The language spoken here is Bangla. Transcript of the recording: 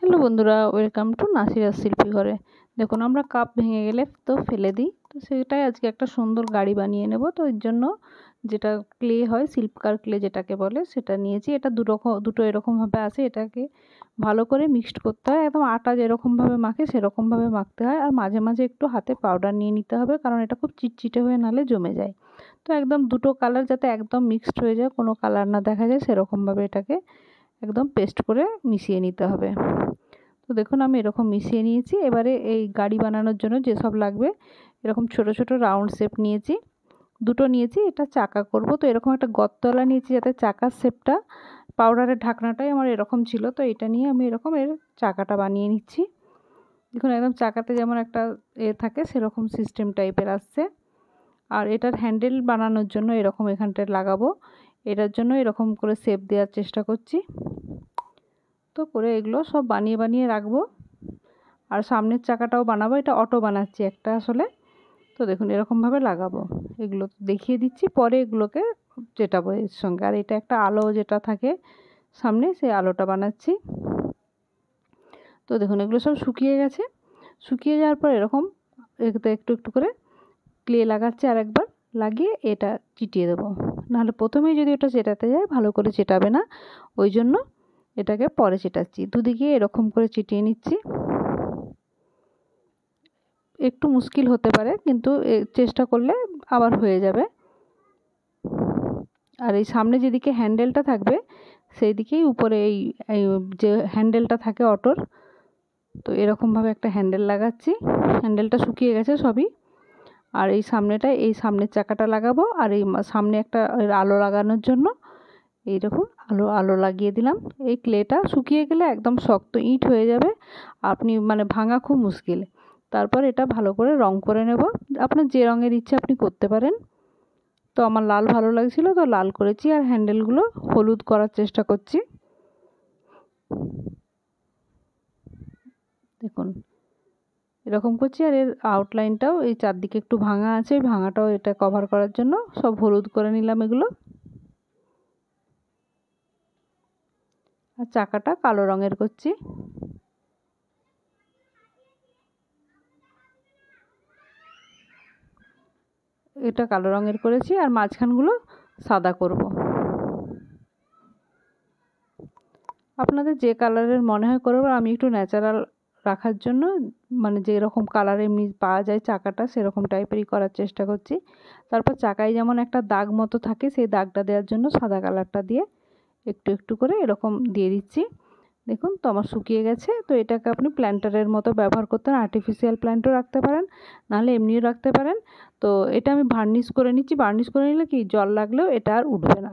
হ্যালো বন্ধুরা, ওয়েলকাম টু নাসিরাস শিল্পী ঘরে। দেখুন, আমরা কাপ ভেঙে গেলে তো ফেলে দিই, তো সেটাই আজকে একটা সুন্দর গাড়ি বানিয়ে নেব। তো এর জন্য যেটা ক্লে হয়, সিল্কার ক্লে যেটাকে বলে, সেটা নিয়েছি। এটা দুটো এরকমভাবে আছে। এটাকে ভালো করে মিক্সড করতে হয়, একদম আটা যেরকমভাবে মাখে সেরকমভাবে মাখতে হয়। আর মাঝে মাঝে একটু হাতে পাউডার নিয়ে নিতে হবে, কারণ এটা খুব চিটচিটে হয়ে নালে জমে যায়। তো একদম দুটো কালার যাতে একদম মিক্সড হয়ে যায়, কোনো কালার না দেখা যায়, সেরকমভাবে এটাকে একদম পেস্ট করে মিশিয়ে নিতে হবে। তো দেখুন, আমি এরকম মিশিয়ে নিয়েছি। এবারে এই গাড়ি বানানোর জন্য যেসব লাগবে, এরকম ছোট ছোট রাউন্ড শেপ নিয়েছি, দুটো নিয়েছি। এটা চাকা করব, তো এরকম একটা গর্তওয়ালা নিয়েছি যাতে চাকার শেপটা, পাউডারের ঢাকনাটাই আমার এরকম ছিল, তো এটা নিয়ে আমি এরকম এর চাকাটা বানিয়ে নিচ্ছি। দেখুন, একদম চাকাতে যেমন একটা থাকে সেরকম সিস্টেম টাইপের আসছে। আর এটার হ্যান্ডেল বানানোর জন্য এরকম এখানটায় লাগাবো। এটার জন্য এরকম করে শেপ দেওয়ার চেষ্টা করছি। তো করে এগুলো সব বানিয়ে বানিয়ে রাখবো। আর সামনের চাকাটাও বানাবো। এটা অটো বানাচ্ছি একটা আসলে। তো দেখুন, এরকমভাবে লাগাবো। এগুলো দেখিয়ে দিচ্ছি, পরে এগুলোকে চেটাবো এর সঙ্গে। আর এটা একটা আলো যেটা থাকে সামনে, সেই আলোটা বানাচ্ছি। তো দেখুন, এগুলো সব শুকিয়ে গেছে। শুকিয়ে যাওয়ার পর এরকম এতে একটু একটু করে ক্লে লাগাচ্ছি, আর একবার লাগিয়ে এটা চিটিয়ে দেবো। নাহলে প্রথমেই যদি ওটা চেটাতে যায়, ভালো করে চেটাবে না। ওই জন্য এটাকে পরে চেটাচ্ছি। দুদিকে এরকম করে চিটিয়ে নিচ্ছি। একটু মুশকিল হতে পারে, কিন্তু চেষ্টা করলে আবার হয়ে যাবে। আর এই সামনে যেদিকে হ্যান্ডেলটা থাকবে, সেই দিকেই উপরে এই যে হ্যান্ডেলটা থাকে অটোর, তো এরকমভাবে একটা হ্যান্ডেল লাগাচ্ছি। হ্যান্ডেলটা শুকিয়ে গেছে সবই। আর এই সামনেটায় এই সামনের চাকাটা লাগাবো। আর এই সামনে একটা আলো লাগানোর জন্য এইরকম আলো লাগিয়ে দিলাম। এই ক্লেটা শুকিয়ে গেলে একদম শক্ত ইট হয়ে যাবে, আপনি ভাঙা খুব মুশকিল। তারপর এটা ভালো করে রং করে নেব। আপনার যে রঙের ইচ্ছে আপনি করতে পারেন। তো আমার লাল ভালো লাগছিল, তো লাল করেছি। আর হ্যান্ডেলগুলো হলুদ করার চেষ্টা করছি। দেখুন, এরকম করছি। আর এর আউটলাইনটাও এই চারদিকে একটু ভাঙা আছে, ওই ভাঙাটাও এটা কভার করার জন্য সব হলুদ করে নিলাম এগুলো। আর চাকাটা কালো রঙের করছি। এটা কালো রঙের করেছি, আর মাঝখানগুলো সাদা করব। আপনাদের যে কালারের মনে হয় করবেন। আমি একটু ন্যাচারাল রাখার জন্য, যেরকম কালার এমনি পাওয়া যায় চাকাটা, সেরকম টাইপেরই করার চেষ্টা করছি। তারপর চাকায় যেমন একটা দাগ মতো থাকে, সেই দাগটা দেওয়ার জন্য সাদা কালারটা দিয়ে একটু একটু করে এরকম দিয়ে দিচ্ছি। দেখুন, তো আমার শুকিয়ে গেছে। তো এটাকে আপনি প্ল্যান্টারের মতো ব্যবহার করতে পারেন, আর্টিফিশিয়াল প্ল্যান্টও রাখতে পারেন, নাহলে এমনিও রাখতে পারেন। তো এটা আমি ভার্নিশ করে নিচ্ছি। ভার্নিশ করে নিলে কি, জল লাগলেও এটা আর উঠবে না।